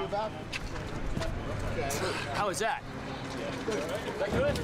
about? Okay. How was that? Is that good?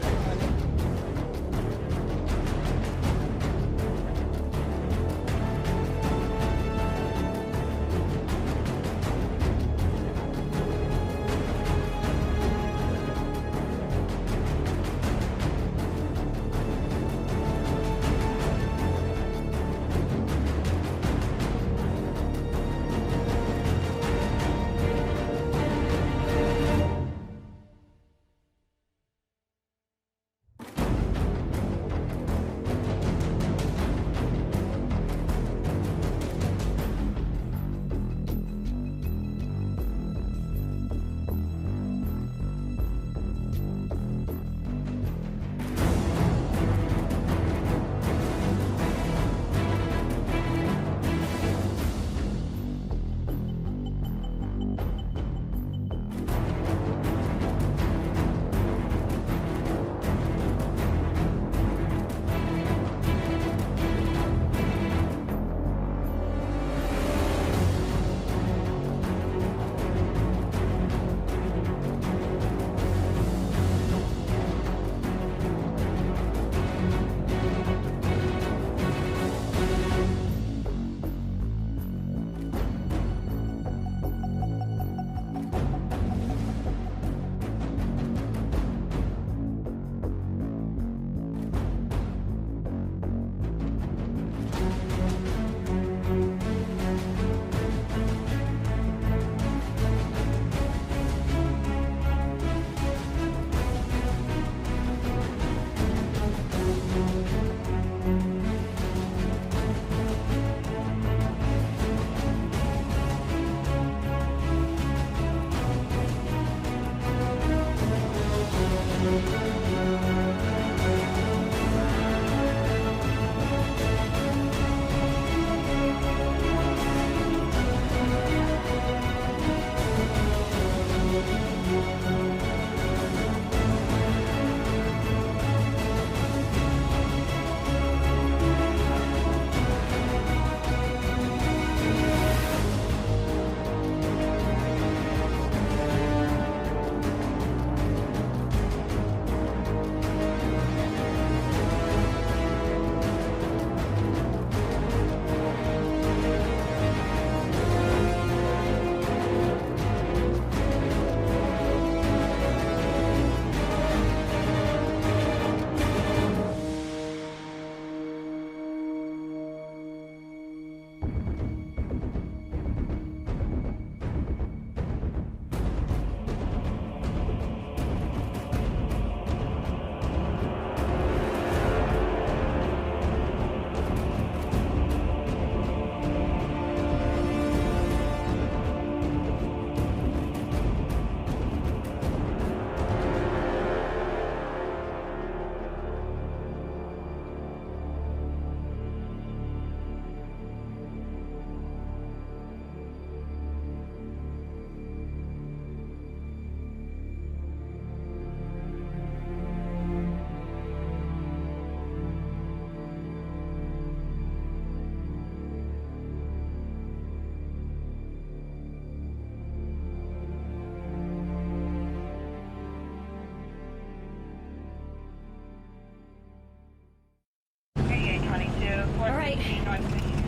All right.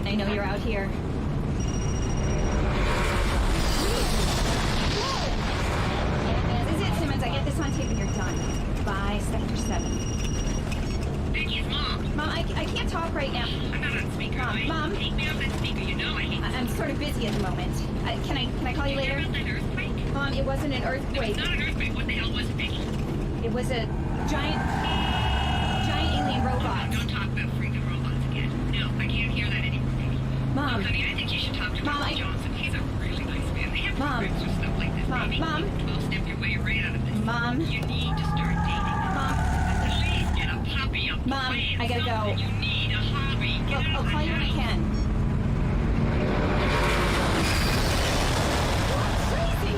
I know you're out here. This is it, Simmons. I get this on tape and you're done. Bye, Sector 7. Becky's mom. Mom, I can't talk right now. I'm not on speaker. Mom. Take me off that speaker. You know I hate I'm sort of busy at the moment. Can I call you Did you later? hear about that earthquake? Mom, it wasn't an No, earthquake. it's not an earthquake. What the hell was it, Becky? It was a giant alien robot. Don't talk about freaking robots again. No, I can't hear that anymore, Becky. Mom. Honey, I think you should talk to Mom, Dr. Johnson. He's a really nice man. They have Mom. programs for stuff like this, Mom. baby. Mom. 12-step your way right out of this. Mom. You need to start dating. Mom. At least get a puppy up the Mom, way. I gotta go. You need a hobby. Get out I'll of call the you when I house. can. Crazy!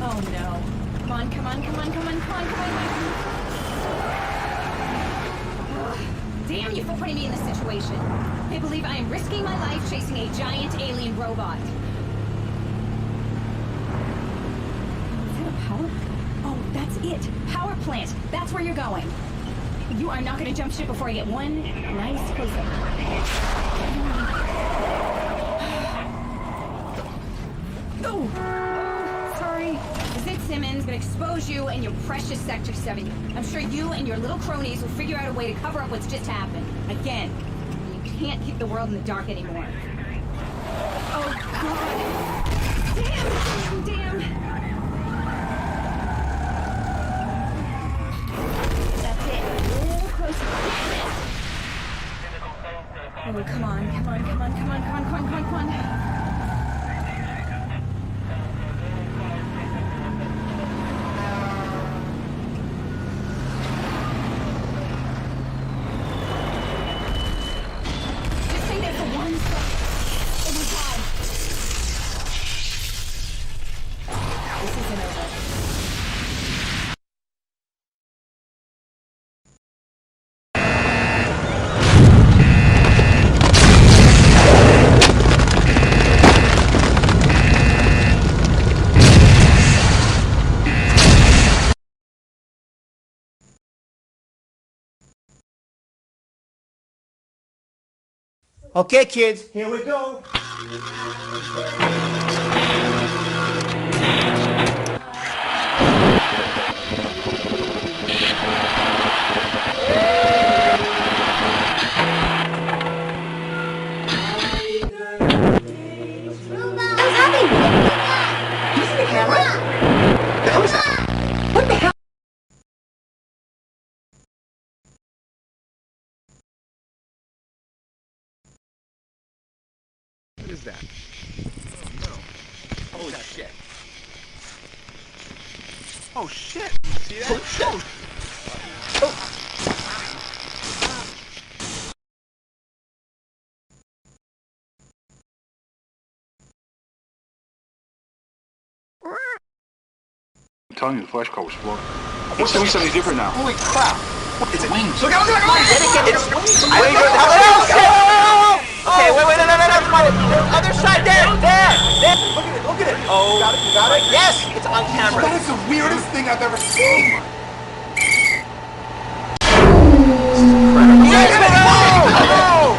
Oh no. Come on. Ugh. Damn you for putting me in this situation. They believe I am risking my life chasing a giant alien robot. Is that a power? Oh, that's it. Power plant. That's where you're going. You are not going to jump ship before I get one nice close up. Oh, sorry. Zid Simmons gonna expose you and your precious Sector 7. I'm sure you and your little cronies will figure out a way to cover up what's just happened. Again, you can't keep the world in the dark anymore. Oh, God. Damn. That's it. A little closer. Oh, come on. Okay, kids, here we go. What is that? Oh, no. Holy shit. Oh, shit. See that? Oh, shit. I'm telling you, the flash car was flawed. It's doing something different now. Holy crap. It's wings. Look out, look out, It's wait, okay, wait, no, come on. The other side, there. Look at it. Oh, you got it? Yes, it's on camera. That is the weirdest thing I've ever seen. Yes, go!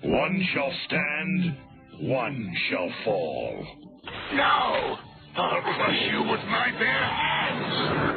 One shall stand, one shall fall. No! I'll crush you with my bare hands!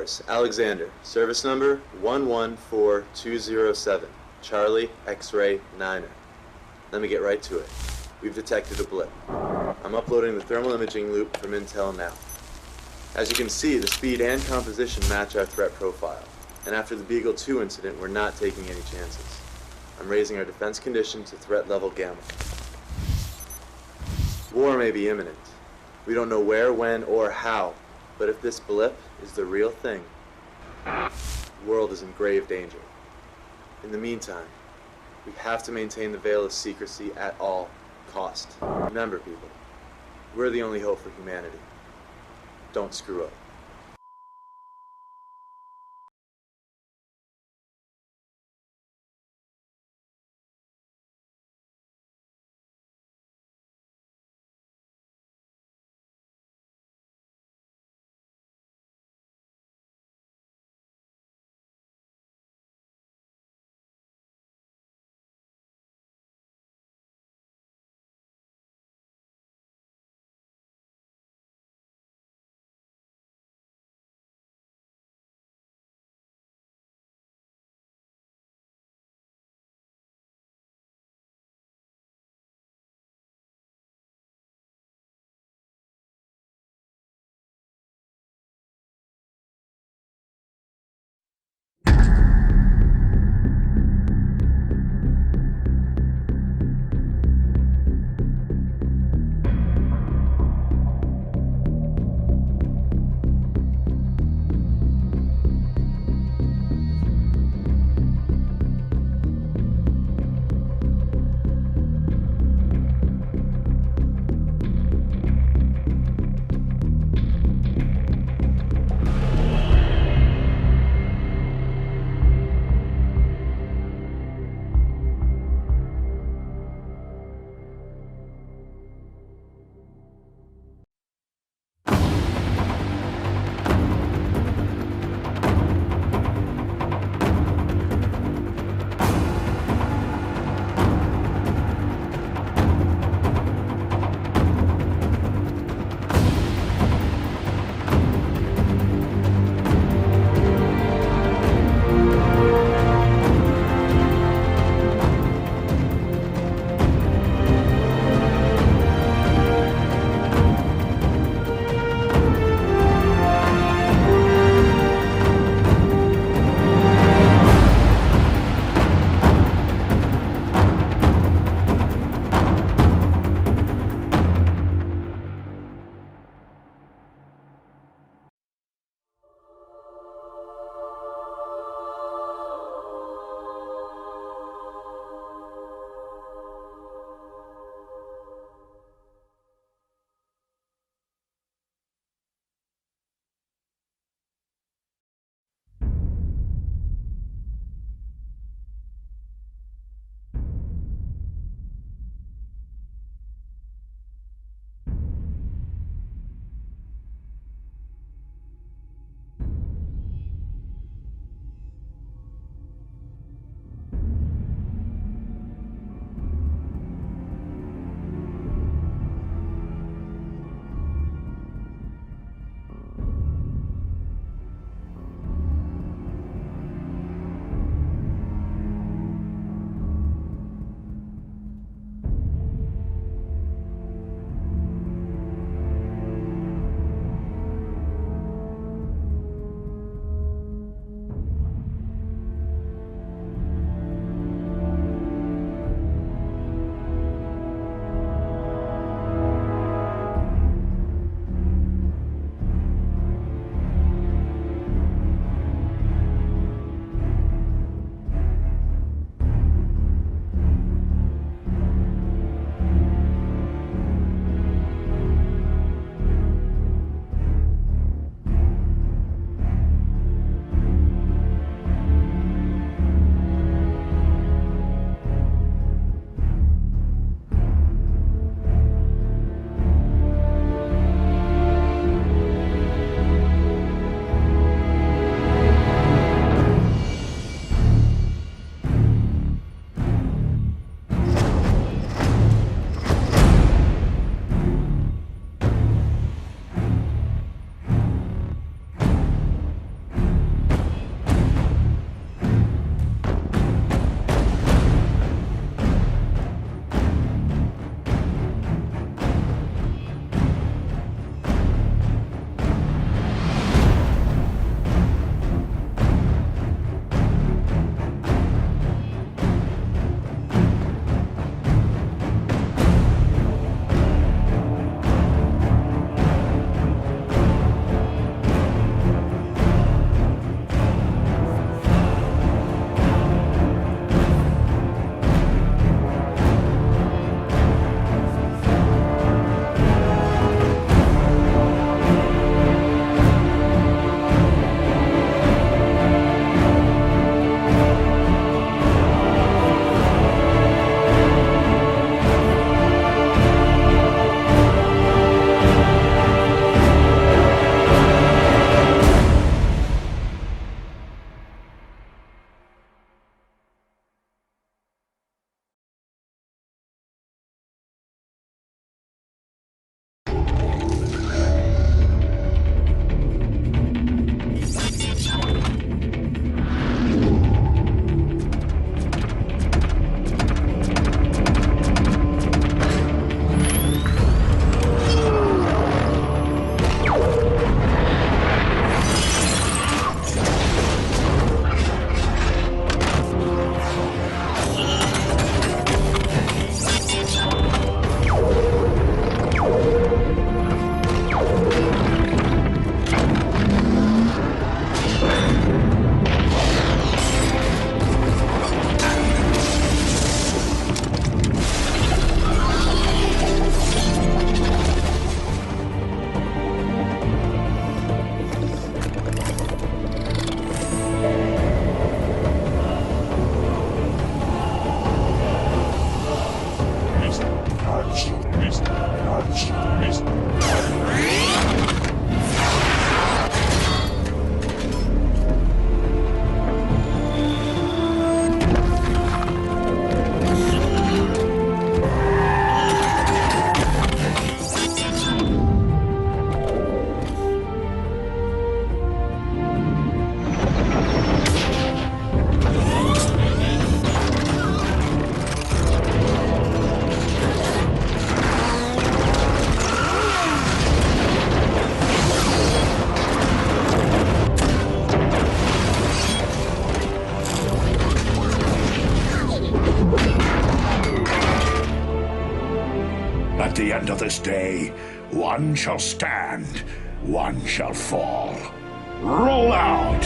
Dolores, Alexander, service number 114207, Charlie X-Ray Niner. Let me get right to it. We've detected a blip. I'm uploading the thermal imaging loop from Intel now. As you can see, the speed and composition match our threat profile, and after the Beagle 2 incident, we're not taking any chances. I'm raising our defense condition to threat level Gamma. War may be imminent. We don't know where, when, or how, but if this blip is the real thing, the world is in grave danger. In the meantime, we have to maintain the veil of secrecy at all cost. Remember, people, we're the only hope for humanity. Don't screw up. At the end of this day, one shall stand, one shall fall. Roll out!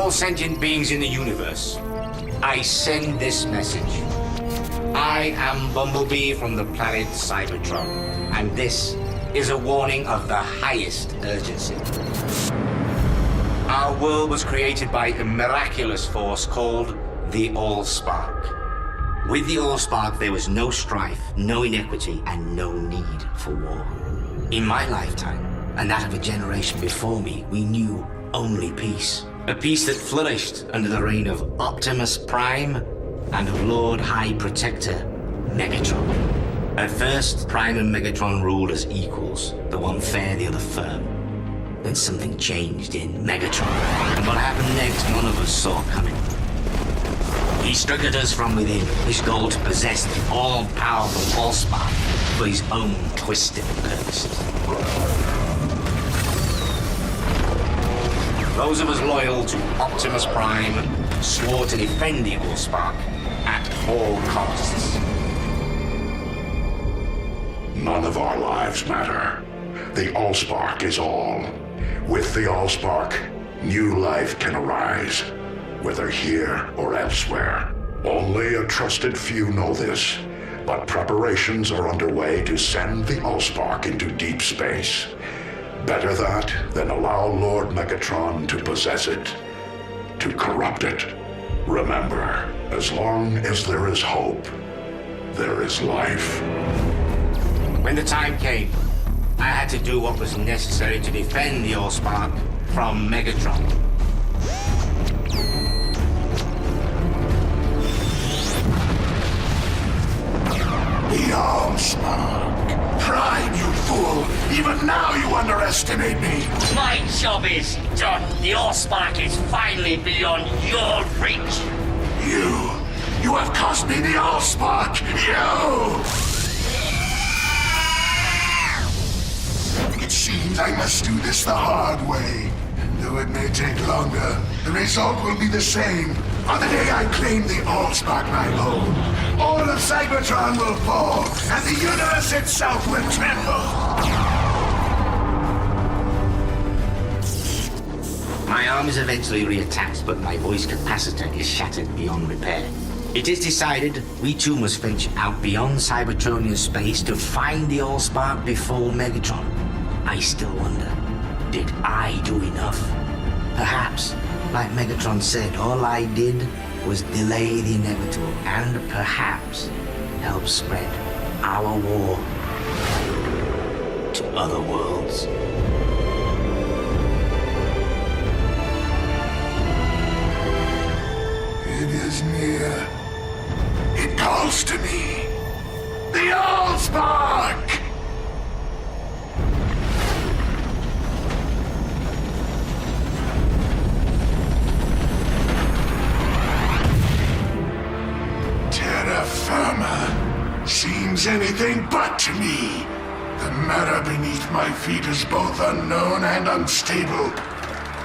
all sentient beings in the universe, I send this message. I am Bumblebee from the planet Cybertron, and this is a warning of the highest urgency. Our world was created by a miraculous force called the Allspark. With the Allspark, there was no strife, no inequity, and no need for war. In my lifetime, and that of a generation before me, we knew only peace. A peace that flourished under the reign of Optimus Prime and of Lord High Protector Megatron. At first, Prime and Megatron ruled as equals, the one fair, the other firm. Then something changed in Megatron, and what happened next none of us saw coming. He struck at us from within, his goal to possess the all-powerful Allspark for his own twisted purposes. Those of us loyal to Optimus Prime swore to defend the Allspark at all costs. None of our lives matter. The Allspark is all. With the Allspark, new life can arise, whether here or elsewhere. Only a trusted few know this, but preparations are underway to send the Allspark into deep space. Better that than allow Lord Megatron to possess it, to corrupt it. Remember, as long as there is hope, there is life. When the time came, I had to do what was necessary to defend the Allspark from Megatron. The Allspark. Prime, you fool! Even now you underestimate me! My job is done. The Allspark is finally beyond your reach. You have cost me the Allspark! You! It seems I must do this the hard way. Though it may take longer, the result will be the same. On the day I claim the Allspark my own, all of Cybertron will fall, and the universe itself will tremble. My arm is eventually reattached, but my voice capacitor is shattered beyond repair. It is decided we two must venture out beyond Cybertronian space to find the Allspark before Megatron. I still wonder, did I do enough? Perhaps, like Megatron said, all I did was delay the inevitable and perhaps help spread our war to other worlds. It is near. It calls to me. The Allspark! Terra firma. Seems anything anything but to me. The matter beneath my feet is both unknown and unstable.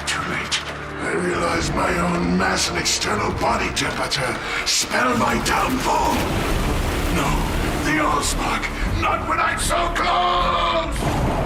Too late. I realize my own mass and external body temperature spell my downfall. No, the Allspark, not when I'm so close!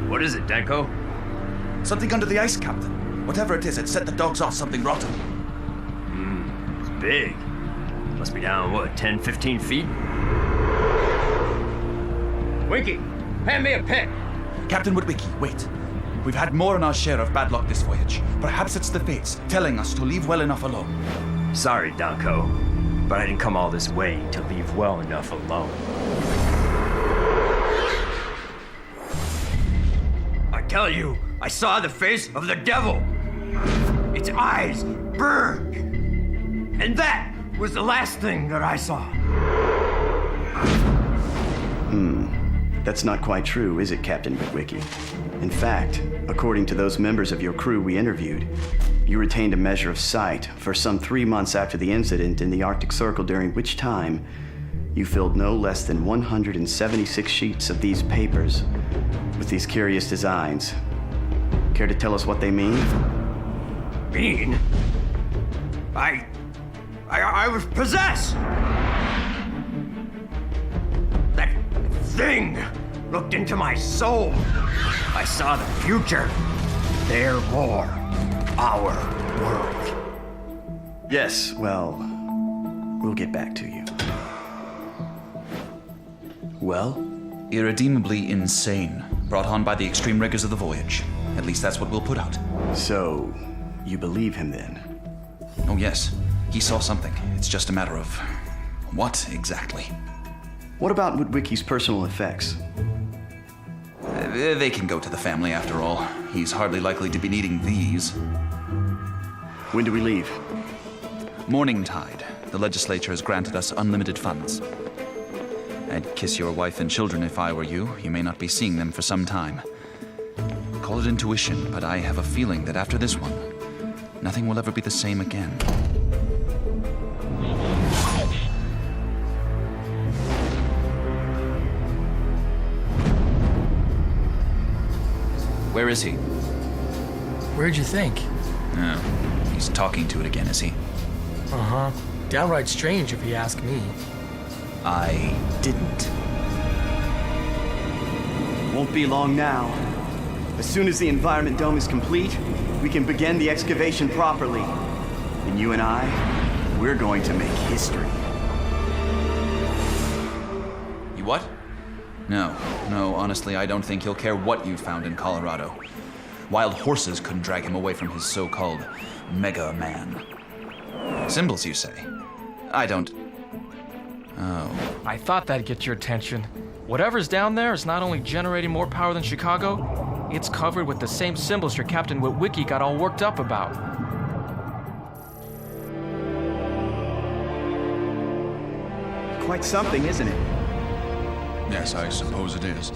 What is it, Danko? Something under the ice, Captain. Whatever it is, it set the dogs off something rotten. It's big. Must be down, what, 10, 15 feet? Winky, hand me a pick. Captain Witwicky, wait. We've had more than our share of bad luck this voyage. Perhaps it's the fates telling us to leave well enough alone. Sorry, Danko, but I didn't come all this way to leave well enough alone. I tell you, I saw the face of the devil. Its eyes burned. And that was the last thing that I saw. That's not quite true, is it, Captain Witwicky? In fact, according to those members of your crew we interviewed, you retained a measure of sight for some 3 months after the incident in the Arctic Circle, during which time you filled no less than 176 sheets of these papers with these curious designs. Care to tell us what they mean? Mean? I was possessed! That thing looked into my soul. I saw the future. Their war. Our world. Yes, well, we'll get back to you. Well? Irredeemably insane, brought on by the extreme rigors of the voyage. At least that's what we'll put out. So, you believe him then? Oh yes, he saw something. It's just a matter of what exactly. What about Witwicky's personal effects? They can go to the family after all. He's hardly likely to be needing these. When do we leave? Morning tide. The legislature has granted us unlimited funds. I'd kiss your wife and children if I were you. You may not be seeing them for some time. Call it intuition, but I have a feeling that after this one, nothing will ever be the same again. Where is he? Where'd you think? Oh, he's talking to it again, is he? Uh-huh. Downright strange if you ask me. I didn't. Won't be long now. As soon as the environment dome is complete, we can begin the excavation properly. And you and I, we're going to make history. You what? No, honestly, I don't think he'll care what you found in Colorado. Wild horses couldn't drag him away from his so-called Mega Man. Symbols, you say? I don't... Oh. I thought that'd get your attention. Whatever's down there is not only generating more power than Chicago, it's covered with the same symbols your Captain Witwicky got all worked up about. Quite something, isn't it? Yes, I suppose it is.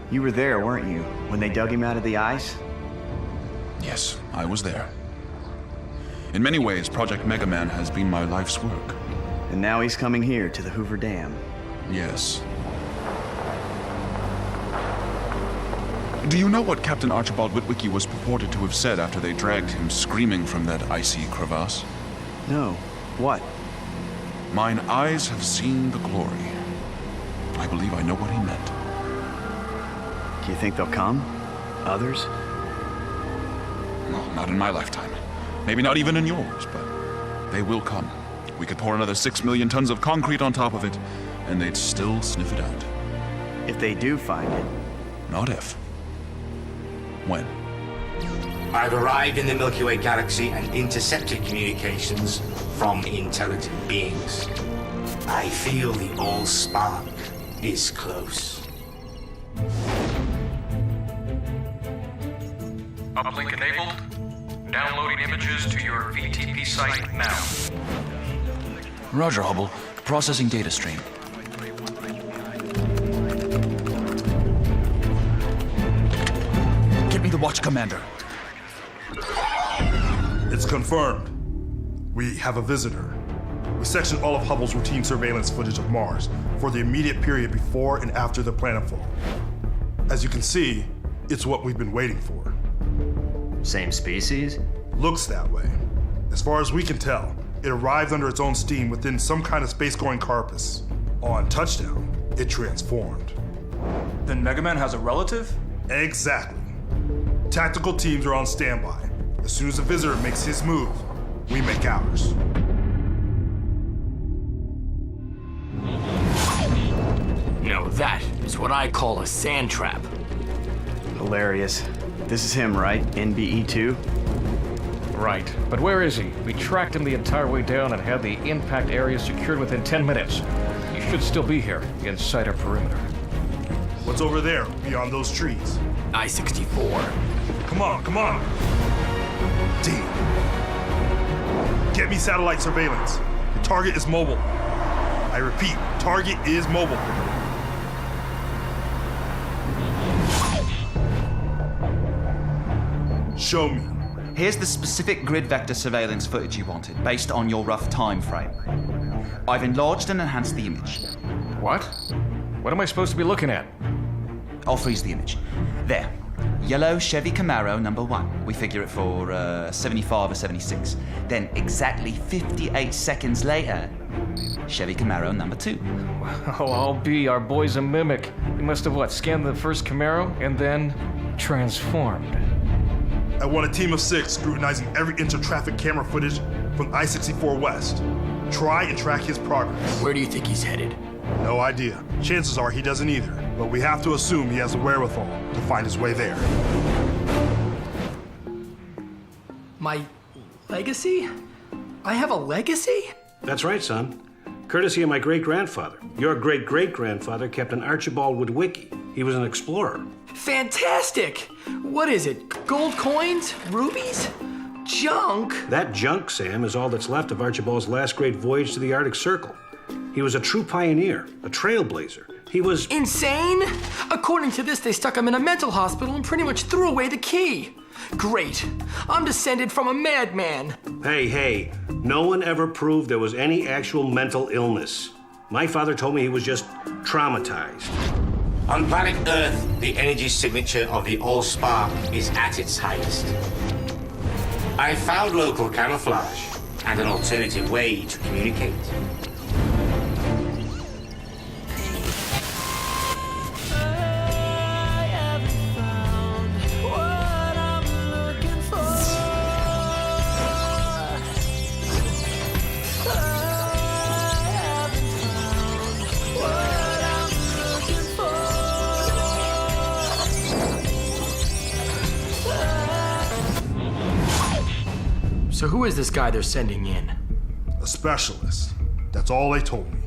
You were there, weren't you, when they dug him out of the ice? Yes, I was there. In many ways, Project Mega Man has been my life's work. And now he's coming here to the Hoover Dam. Yes. Do you know what Captain Archibald Witwicky was purported to have said after they dragged him screaming from that icy crevasse? No. What? Mine eyes have seen the glory. I believe I know what he meant. Do you think they'll come? Others? Well, not in my lifetime. Maybe not even in yours, but they will come. We could pour another 6 million tons of concrete on top of it, and they'd still sniff it out. If they do find it. Not if. When? I've arrived in the Milky Way galaxy and intercepted communications from intelligent beings. I feel the All-Spark is close. Uplink enabled. Downloading images to your VTP site now. Roger, Hubble. Processing data stream. Get me the watch commander. It's confirmed. We have a visitor. We sectioned all of Hubble's routine surveillance footage of Mars for the immediate period before and after the planetfall. As you can see, it's what we've been waiting for. Same species? Looks that way. As far as we can tell, it arrived under its own steam within some kind of space-going corpus. On touchdown, it transformed. Then Mega Man has a relative? Exactly. Tactical teams are on standby. As soon as the visitor makes his move, we make ours. Now that is what I call a sand trap. Hilarious. This is him, right? NBE-2? Right. But where is he? We tracked him the entire way down and had the impact area secured within 10 minutes. He should still be here, inside our perimeter. What's over there, beyond those trees? I-64. Come on, come on! D. Get me satellite surveillance. The target is mobile. I repeat, target is mobile. Show me. Here's the specific grid vector surveillance footage you wanted, based on your rough time frame. I've enlarged and enhanced the image. What? What am I supposed to be looking at? I'll freeze the image. There. Yellow Chevy Camaro number 1. We figure it for 75 or 76. Then exactly 58 seconds later, Chevy Camaro number 2. Oh, I'll be our boy's a mimic. He must have, scanned the first Camaro and then transformed. I want a team of 6 scrutinizing every inch of traffic camera footage from I-64 West. Try and track his progress. Where do you think he's headed? No idea. Chances are he doesn't either, but we have to assume he has the wherewithal to find his way there. My legacy? I have a legacy? That's right, son. Courtesy of my great-grandfather. Your great-great-grandfather, Captain Archibald Woodwicki. He was an explorer. Fantastic! What is it? Gold coins? Rubies? Junk? That junk, Sam, is all that's left of Archibald's last great voyage to the Arctic Circle. He was a true pioneer, a trailblazer. He was... Insane? According to this, they stuck him in a mental hospital and pretty much threw away the key. Great. I'm descended from a madman. Hey, no one ever proved there was any actual mental illness. My father told me he was just traumatized. On planet Earth, the energy signature of the All-Spark is at its highest. I found local camouflage and an alternative way to communicate. So who is this guy they're sending in? A specialist. That's all they told me.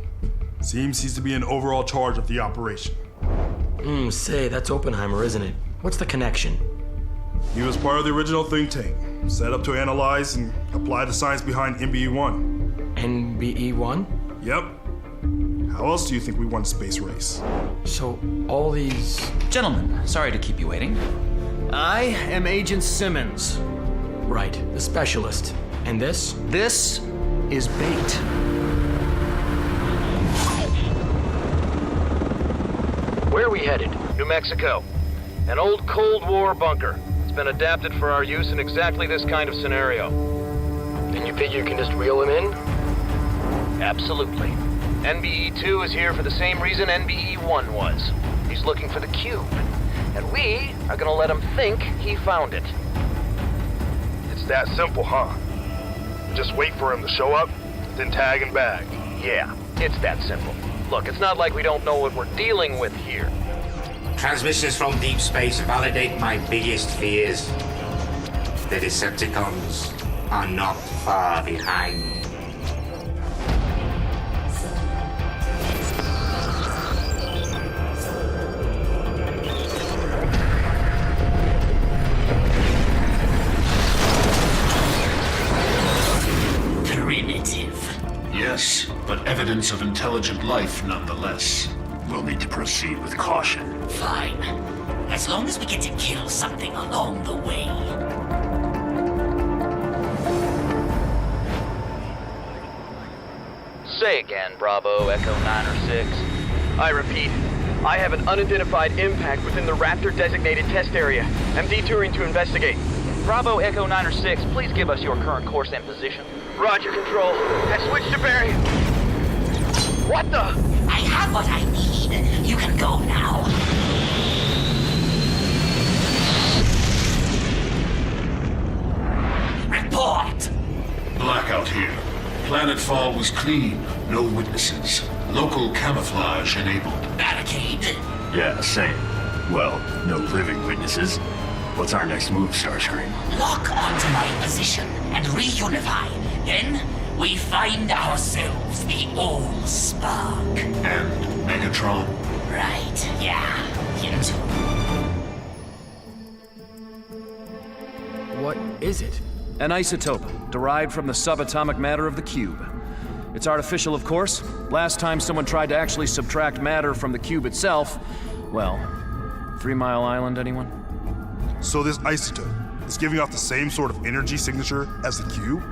Seems he's to be in overall charge of the operation. Say, that's Oppenheimer, isn't it? What's the connection? He was part of the original think tank, set up to analyze and apply the science behind NBE-1. NBE-1? Yep. How else do you think we won space race? So, all these... Gentlemen, sorry to keep you waiting. I am Agent Simmons. Right, the specialist. And this? This is bait. Where are we headed? New Mexico. An old Cold War bunker. It's been adapted for our use in exactly this kind of scenario. And you figure you can just reel him in? Absolutely. NBE-2 is here for the same reason NBE-1 was. He's looking for the cube. And we are gonna let him think he found it. It's that simple, huh? Just wait for him to show up, then tag and bag. Yeah, it's that simple. Look, it's not like we don't know what we're dealing with here. Transmissions from deep space validate my biggest fears. The Decepticons are not far behind. Primitive. Yes, but evidence of intelligent life nonetheless. We'll need to proceed with caution. Fine. As long as we get to kill something along the way. Say again, Bravo, Echo 9 or 6. I repeat, I have an unidentified impact within the Raptor-designated test area. I'm detouring to investigate. Bravo, Echo 9 or 6, please give us your current course and position. Roger, Control. I've switched to bearing. What the? I have what I need. You can go now. Report! Blackout here. Planetfall was clean. No witnesses. Local camouflage enabled. Barricade? Yeah, same. Well, no living witnesses. What's our next move, Starscream? Lock onto my position and reunify. Then we find ourselves the All-Spark. And Megatron? Right, yeah. Into. What is it? An isotope, derived from the subatomic matter of the cube. It's artificial, of course. Last time someone tried to actually subtract matter from the cube itself, well, 3 Mile Island, anyone? So this isotope is giving off the same sort of energy signature as the cube?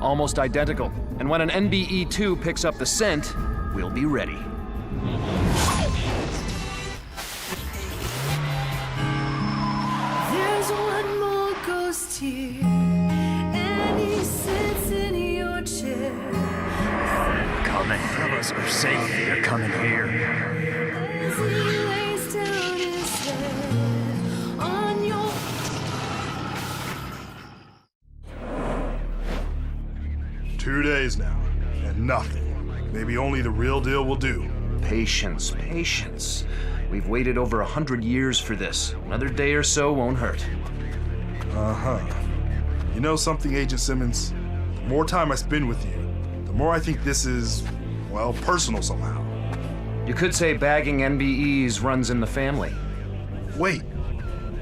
Almost identical. And when an NBE-2 picks up the scent, we'll be ready. There's one more ghost here, and he sits in your chair. Coming. None of us are safe. They're coming here. As he lays down his head on your... Two days now, and nothing. Maybe only the real deal will do. Patience, patience. We've waited over 100 years for this. Another day or so won't hurt. Uh-huh. You know something, Agent Simmons? The more time I spend with you, the more I think this is, well, personal somehow. You could say bagging NBEs runs in the family. Wait,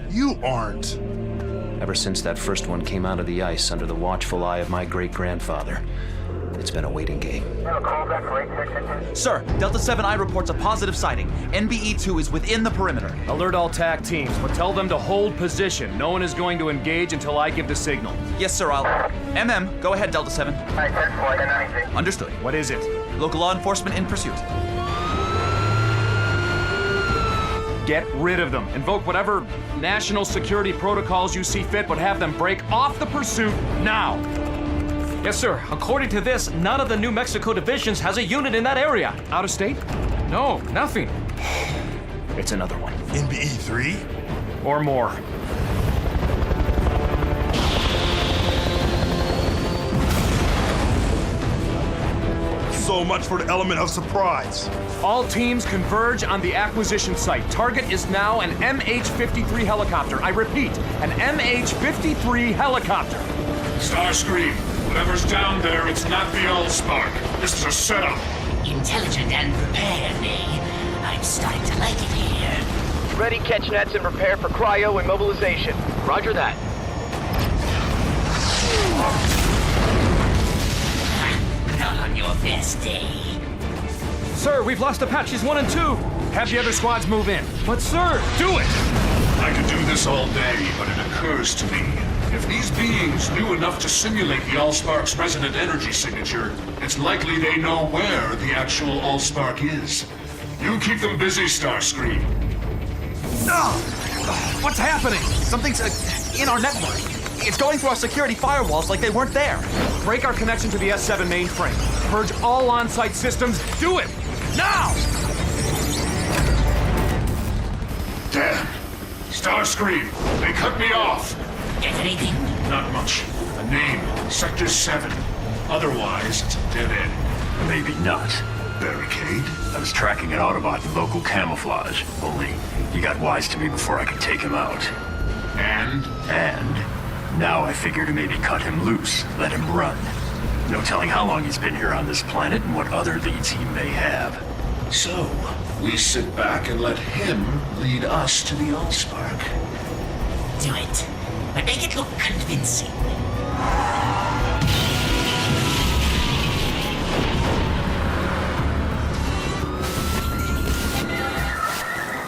you aren't. Ever since that first one came out of the ice under the watchful eye of my great-grandfather, it's been a waiting game. Sir, Delta 7I reports a positive sighting. NBE-2 is within the perimeter. Alert all TAC teams, but tell them to hold position. No one is going to engage until I give the signal. Yes, sir, I'll... MM, go ahead, Delta 7. Understood. What is it? Local law enforcement in pursuit. Get rid of them. Invoke whatever national security protocols you see fit, but have them break off the pursuit now. Yes, sir. According to this, none of the New Mexico divisions has a unit in that area. Out of state? No, nothing. It's another one. NBE-3? Or more. So much for the element of surprise. All teams converge on the acquisition site. Target is now an MH-53 helicopter. I repeat, an MH-53 helicopter. Starscream, whatever's down there, it's not the Allspark. This is a setup. Intelligent and prepared, eh? I'm starting to like it here. Ready catch nets and prepare for cryo immobilization. Roger that. Not on your best day. Sir, we've lost Apaches 1 and 2. Have the other squads move in. But sir, do it! I could do this all day, but it occurs to me. If these beings knew enough to simulate the Allspark's resonant energy signature, it's likely they know where the actual Allspark is. You keep them busy, Starscream. What's happening? Something's in our network. It's going through our security firewalls like they weren't there. Break our connection to the S7 mainframe. Purge all on-site systems. Do it! Now! Damn. Starscream, they cut me off. Get anything? Not much. A name, Sector 7. Otherwise, it's a dead end. Maybe not. Barricade? I was tracking an Autobot in local camouflage. Only, he got wise to me before I could take him out. And? And Now I figure to maybe cut him loose, let him run. No telling how long he's been here on this planet and what other leads he may have. So, we sit back and let him lead us to the Allspark. Do it, but make it look convincing.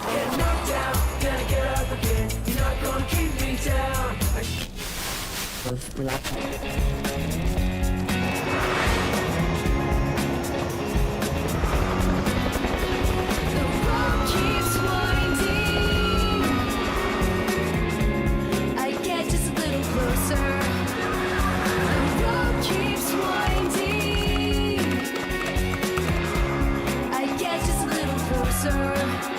Get knocked down, gonna get up again. You're not gonna keep me down. The road keeps winding. I get just a little closer. The road keeps winding. I get just a little closer.